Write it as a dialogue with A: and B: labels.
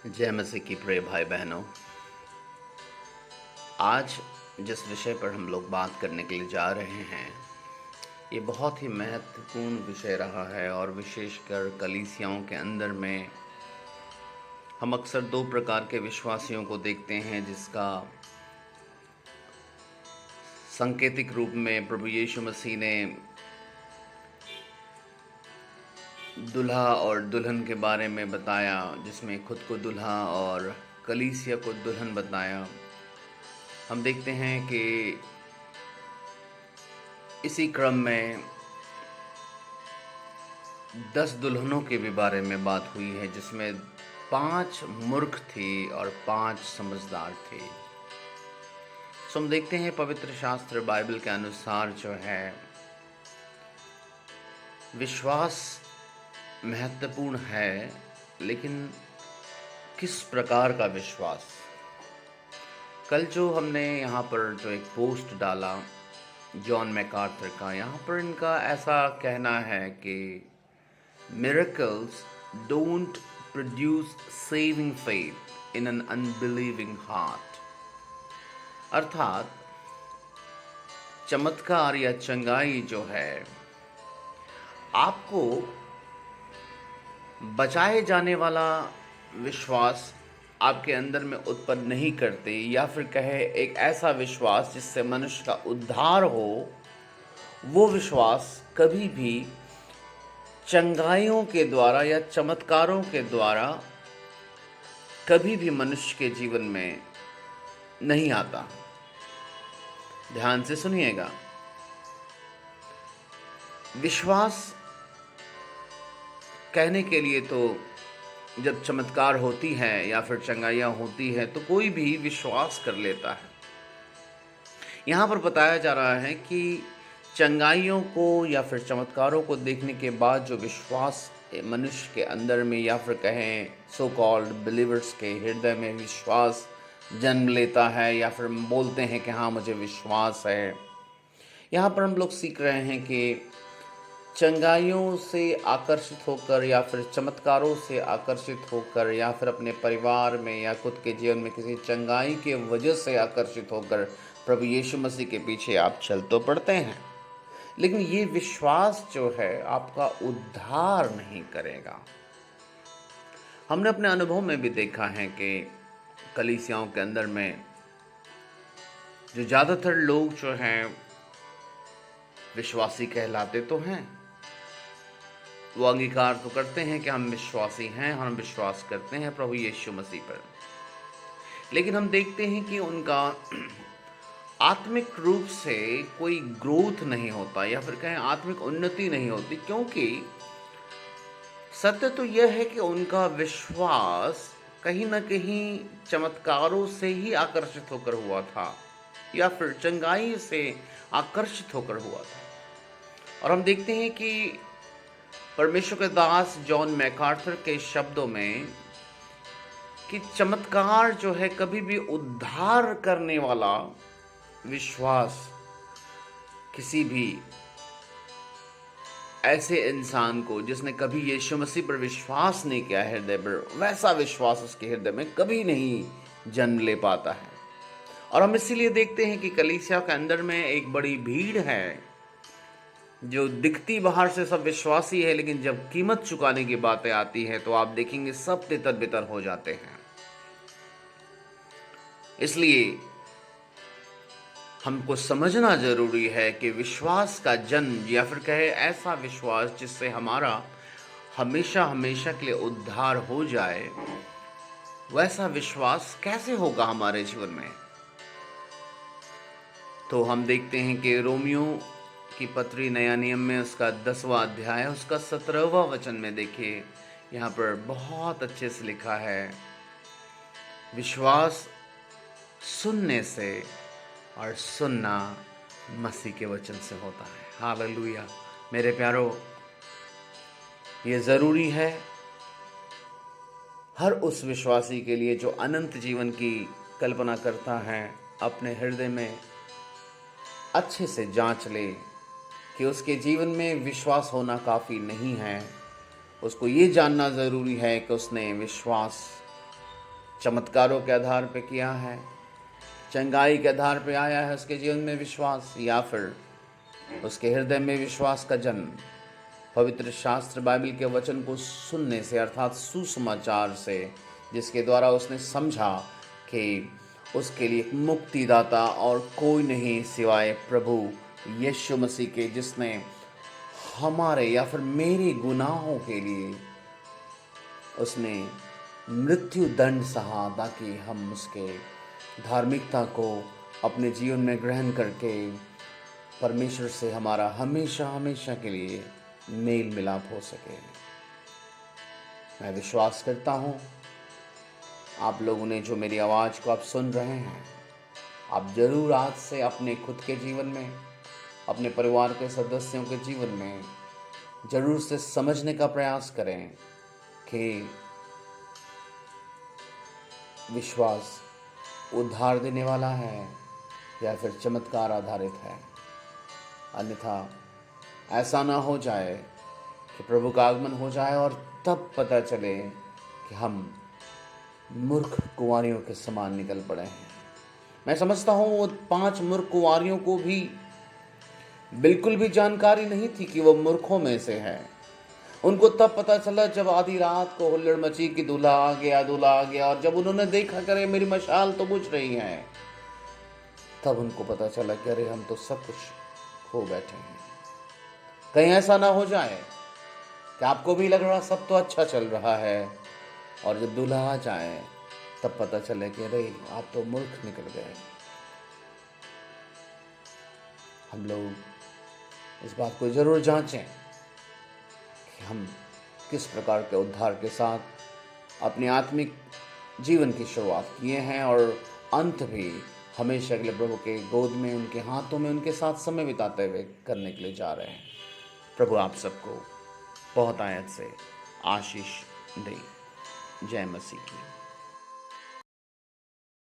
A: जय मसीह की प्रिय भाई बहनों। आज जिस विषय पर हम लोग बात करने के लिए जा रहे हैं, ये बहुत ही महत्वपूर्ण विषय रहा है और विशेषकर कलीसियाओं के अंदर में हम अक्सर दो प्रकार के विश्वासियों को देखते हैं, जिसका सांकेतिक रूप में प्रभु यीशु मसीह ने दूल्हा और दुल्हन के बारे में बताया, जिसमें खुद को दूल्हा और कलीसिया को दुल्हन बताया। हम देखते हैं कि इसी क्रम में 10 दुल्हनों के भी बारे में बात हुई है, जिसमें 5 मूर्ख थी और 5 समझदार थे। सो हम देखते हैं पवित्र शास्त्र बाइबल के अनुसार जो है, विश्वास महत्वपूर्ण है, लेकिन किस प्रकार का विश्वास। कल जो हमने यहाँ पर जो एक पोस्ट डाला जॉन मैकार्थर का, यहाँ पर इनका ऐसा कहना है कि miracles don't produce saving faith in an unbelieving heart। अर्थात चमत्कार या चंगाई जो है, आपको बचाए जाने वाला विश्वास आपके अंदर में उत्पन्न नहीं करते, या फिर कहे एक ऐसा विश्वास जिससे मनुष्य का उद्धार हो, वो विश्वास कभी भी चंगाइयों के द्वारा या चमत्कारों के द्वारा कभी भी मनुष्य के जीवन में नहीं आता। ध्यान से सुनिएगा। विश्वास कहने के लिए तो जब चमत्कार होती है या फिर चंगाइयाँ होती है तो कोई भी विश्वास कर लेता है। यहाँ पर बताया जा रहा है कि चंगाइयों को या फिर चमत्कारों को देखने के बाद जो विश्वास मनुष्य के अंदर में या फिर कहें सो कॉल्ड बिलीवर्स के हृदय में विश्वास जन्म लेता है, या फिर बोलते हैं कि हाँ मुझे विश्वास है। यहाँ पर हम लोग सीख रहे हैं कि चंगाइयों से आकर्षित होकर या फिर चमत्कारों से आकर्षित होकर या फिर अपने परिवार में या खुद के जीवन में किसी चंगाई के वजह से आकर्षित होकर प्रभु यीशु मसीह के पीछे आप चल तो पड़ते हैं, लेकिन ये विश्वास जो है आपका उद्धार नहीं करेगा। हमने अपने अनुभव में भी देखा है कि कलीसियाओं के अंदर में जो ज़्यादातर लोग जो हैं विश्वासी कहलाते तो हैं, वो अंगीकार तो करते हैं कि हम विश्वासी हैं, हम विश्वास करते हैं प्रभु यीशु मसीह पर, लेकिन हम देखते हैं कि उनका आत्मिक रूप से कोई ग्रोथ नहीं होता या फिर कहें आत्मिक उन्नति नहीं होती, क्योंकि सत्य तो यह है कि उनका विश्वास कहीं ना कहीं चमत्कारों से ही आकर्षित होकर हुआ था या फिर चंगाई से आकर्षित होकर हुआ था। और हम देखते हैं कि परमेश्वर के दास जॉन मैकार्थर के शब्दों में कि चमत्कार जो है कभी भी उद्धार करने वाला विश्वास किसी भी ऐसे इंसान को जिसने कभी यीशु मसीह पर विश्वास नहीं किया हृदय पर, वैसा विश्वास उसके हृदय में कभी नहीं जन्म ले पाता है। और हम इसीलिए देखते हैं कि कलीसिया के अंदर में एक बड़ी भीड़ है जो दिखती बाहर से सब विश्वासी है, लेकिन जब कीमत चुकाने की बातें आती है तो आप देखेंगे सब तितर बितर हो जाते हैं। इसलिए हमको समझना जरूरी है कि विश्वास का जन्म या फिर कहे ऐसा विश्वास जिससे हमारा हमेशा हमेशा के लिए उद्धार हो जाए, वैसा विश्वास कैसे होगा हमारे जीवन में। तो हम देखते हैं कि रोमियो की पत्री नया नियम में उसका 10वां अध्याय उसका 17वां वचन में देखिए, यहाँ पर बहुत अच्छे से लिखा है, विश्वास सुनने से और सुनना मसीह के वचन से होता है। हालेलुया। मेरे प्यारो, ये ज़रूरी है हर उस विश्वासी के लिए जो अनंत जीवन की कल्पना करता है, अपने हृदय में अच्छे से जांच ले कि उसके जीवन में विश्वास होना काफ़ी नहीं है। उसको ये जानना ज़रूरी है कि उसने विश्वास चमत्कारों के आधार पे किया है, चंगाई के आधार पे आया है उसके जीवन में विश्वास, या फिर उसके हृदय में विश्वास का जन्म पवित्र शास्त्र बाइबल के वचन को सुनने से, अर्थात सुसमाचार से, जिसके द्वारा उसने समझा कि उसके लिए एक मुक्तिदाता और कोई नहीं सिवाय प्रभु यीशु मसीह के, जिसने हमारे या फिर मेरे गुनाहों के लिए उसने मृत्यु दंड सहा, ताकि हम उसके धार्मिकता को अपने जीवन में ग्रहण करके परमेश्वर से हमारा हमेशा हमेशा के लिए मेल मिलाप हो सके। मैं विश्वास करता हूँ आप लोगों ने जो मेरी आवाज़ को आप सुन रहे हैं, आप जरूर आज से अपने खुद के जीवन में, अपने परिवार के सदस्यों के जीवन में जरूर से समझने का प्रयास करें कि विश्वास उद्धार देने वाला है या फिर चमत्कार आधारित है। अन्यथा ऐसा ना हो जाए कि प्रभु का आगमन हो जाए और तब पता चले कि हम मूर्ख कुंवारियों के समान निकल पड़े हैं। मैं समझता हूँ वो 5 मूर्ख कुंवारियों को भी बिल्कुल भी जानकारी नहीं थी कि वो मूर्खों में से है। उनको तब पता चला जब आधी रात को हुल्लड़ मची कि दूल्हा आ गया, और जब उन्होंने देखा करे मेरी मशाल तो बुझ रही है, तब उनको पता चला कि अरे हम तो सब कुछ खो बैठे हैं। कहीं ऐसा ना हो जाए कि आपको भी लग रहा सब तो अच्छा चल रहा है, और जब दूल्हा आ जाए तब पता चले कि अरे आप तो मूर्ख निकल गए। हम लोग इस बात को जरूर जांचें कि हम किस प्रकार के उद्धार के साथ अपने आत्मिक जीवन की शुरुआत किए हैं, और अंत भी हमेशा के लिए प्रभु के गोद में, उनके हाथों में, उनके साथ समय बिताते हुए करने के लिए जा रहे हैं। प्रभु आप सबको बहुत आयत से आशीष दे। जय मसीह की।